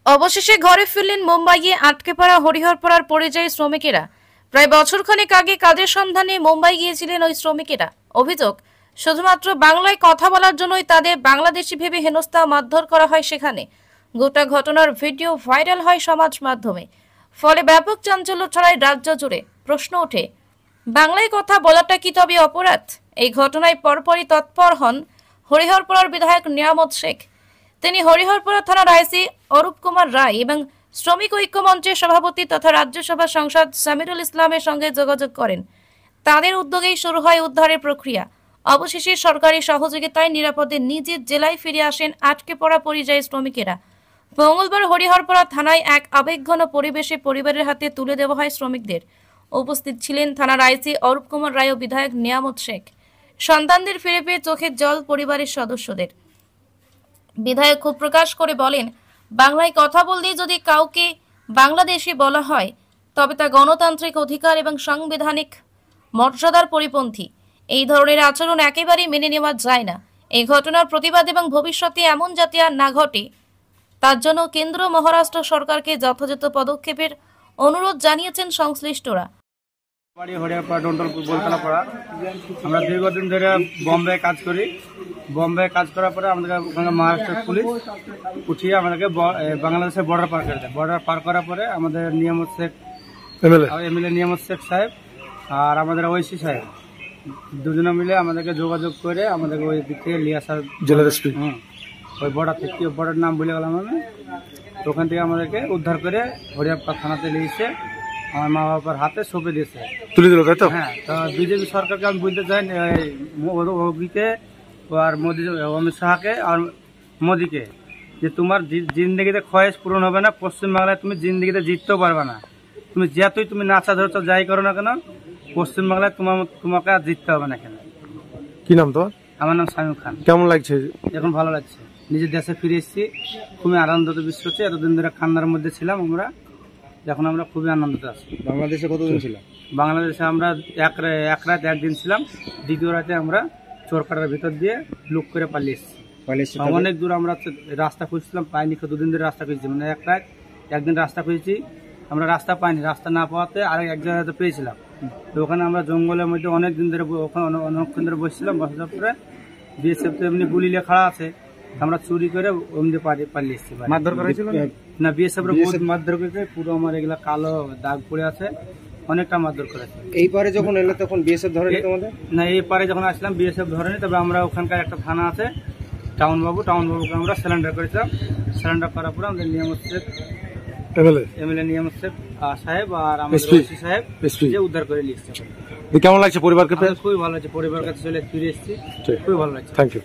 অবশেষে ঘরে ফিরলেন মুম্বাইয়ে আটকে পড়া হরিহরপাড়ার পরিযায়ী শ্রমিকেরা। প্রায় বছরখানেক আগে কাজের সন্ধানে মুম্বাই গিয়েছিলেন ওই শ্রমিকেরা। অভিযোগ, শুধুমাত্র বাংলায় কথা বলার জন্যই তাদের বাংলাদেশি ভেবে হেনস্থা মারধর করা হয় সেখানে। গোটা ঘটনার ভিডিও ভাইরাল হয় সমাজ মাধ্যমে, ফলে ব্যাপক চাঞ্চল্য ছড়ায় রাজ্য জুড়ে। প্রশ্ন ওঠে, বাংলায় কথা বলাটা কি তবে অপরাধ? এই ঘটনায় পরপরই তৎপর হন হরিহরপাড়ার বিধায়ক নিয়ামত শেখ। তিনি হরিহরপাড়া থানার আইসি অরূপ কুমার রায় এবং শ্রমিক ঐক্য মঞ্চের সভাপতি তথা রাজ্যসভা সাংসদ সামিরুল ইসলামের সঙ্গে যোগাযোগ করেন। তাদের উদ্যোগেই শুরু হয় উদ্ধারের প্রক্রিয়া। অবশেষে সরকারি সহযোগিতায় নিরাপদে নিজের জেলায় ফিরে আসেন আটকে পড়া পরিযায়ী শ্রমিকেরা। মঙ্গলবার হরিহরপাড়া থানায় এক আবেগঘন পরিবেশে পরিবারের হাতে তুলে দেওয়া হয় শ্রমিকদের। উপস্থিত ছিলেন থানার আইসি অরূপ কুমার রায় ও বিধায়ক নিয়ামত শেখ। সন্তানদের ফিরে পেয়ে চোখের জল পরিবারের সদস্যদের। বিধায়ক ক্ষোভ প্রকাশ করে বলেন, বাংলায় কথা বললেই যদি কাউকে বাংলাদেশি বলা হয় তবে তা গণতান্ত্রিক অধিকার এবং সাংবিধানিক মর্যাদার পরিপন্থী। এই ধরনের আচরণ একেবারেই মেনে নেওয়া যায় না। এই ঘটনার প্রতিবাদ এবং ভবিষ্যতে এমন যাতে আর না ঘটে তার জন্য কেন্দ্র মহারাষ্ট্র সরকারকে যথাযথ পদক্ষেপের অনুরোধ জানিয়েছেন সংশ্লিষ্টরা। আমরা দীর্ঘদিন ধরে বোম্বে কাজ করি। বোম্বে কাজ করার পরে আমাদের ওখানে মহারাষ্ট্রের পুলিশ উঠিয়ে আমাদেরকে বাংলাদেশের বর্ডার পার করে দেয়। বর্ডার পার করার পরে আমাদের নিয়ামত শেখ এমএলএ নিয়ামত শেখ সাহেব আর আমাদের ঐশী সাহেব দুজনে মিলে আমাদেরকে যোগাযোগ করে আমাদেরকে ওই দিক থেকে নিয়ে আসার জেলার এসপি ওই বর্ডার থেকে, বর্ডার নাম ভুলে গেলাম আমি। ওখান থেকে আমাদেরকে উদ্ধার করে হরিহরপাড়া থানাতে নিয়ে এসে আমার মা বাবার হাতে সঁপে দিয়েছে, তুলে দিল। তাই তো? হ্যাঁ। তো বিজেপি সরকারকে আমি বলতে চাই, মোদীকে আর মোদী অমিত শাহকে আর মোদীকে, যে তোমার জিন্দগিতে খয়েশ পূরণ হবে না। পশ্চিমবাংলায় তুমি জিন্দগিতে জিততেও পারবে না। তুমি যতই তুমি নাচা ধরছো যাই করো না কেন, পশ্চিমবাংলায় তোমাকে আর জিততে হবে না। কেন? কি নাম তোমার? আমার নাম শামীম খান। কেমন লাগছে এখন? ভালো লাগছে, নিজের দেশে ফিরে এসেছি। খুবই আনন্দিত বিষয় হচ্ছে, এতদিন ধরে কান্নার মধ্যে ছিলাম আমরা, এখন আমরা খুবই আনন্দিত আছি। বাংলাদেশে কতদিন ছিলাম? বাংলাদেশে আমরা এক রাত একদিন ছিলাম। দ্বিতীয় রাতে আমরা চোরকাটার ভিতর দিয়ে লুক করে পালিয়ে এসেছি। অনেক দূর আমরা রাস্তা খুঁজছিলাম, পাইনি। দুদিন ধরে রাস্তা খুঁজছি, মানে একদিন রাস্তা খুঁজেছি আমরা, রাস্তা পাইনি। রাস্তা না পাওয়াতে এক জায়গাতে পেয়েছিলাম। তো ওখানে আমরা জঙ্গলের মধ্যে অনেক দিন ধরে ওখানে অনেকক্ষণ ধরে বসছিলাম। বসার পরে বিএসএফ তো এমনি গুলি খাড়া আছে, আমরা চুরি করে এমনি পালিয়ে এসেছি। মারধর করা হয়েছিল না? বিএসএফ মারধর করেছে, পুরো আমার এগুলা কালো দাগ পড়ে আছে, অনেকটা মারধর করেছে। এই পারে যখন এলো তখন বিএসএফ ধরেনি তোমাদের? না, এই পারে যখন আসলাম বিএসএফ ধরেনি। তবে আমরা ওখানকার একটা থানা আছে টাউনবাবুকে আমরা সিলিন্ডার করেছিলাম। সিলিন্ডার করার পরে আমাদের নিয়ামত শেখ এমএলএ নিয়ামত শেখ সাহেব আর আমাদের ওসি সাহেব যে উদ্ধার করে নিয়ে এসেছে। কেমন লাগছে পরিবারকে? খুবই ভালো লাগছে, পরিবার কাছে চলে ফিরে এসেছি, খুবই ভালো লাগছে। Thank you.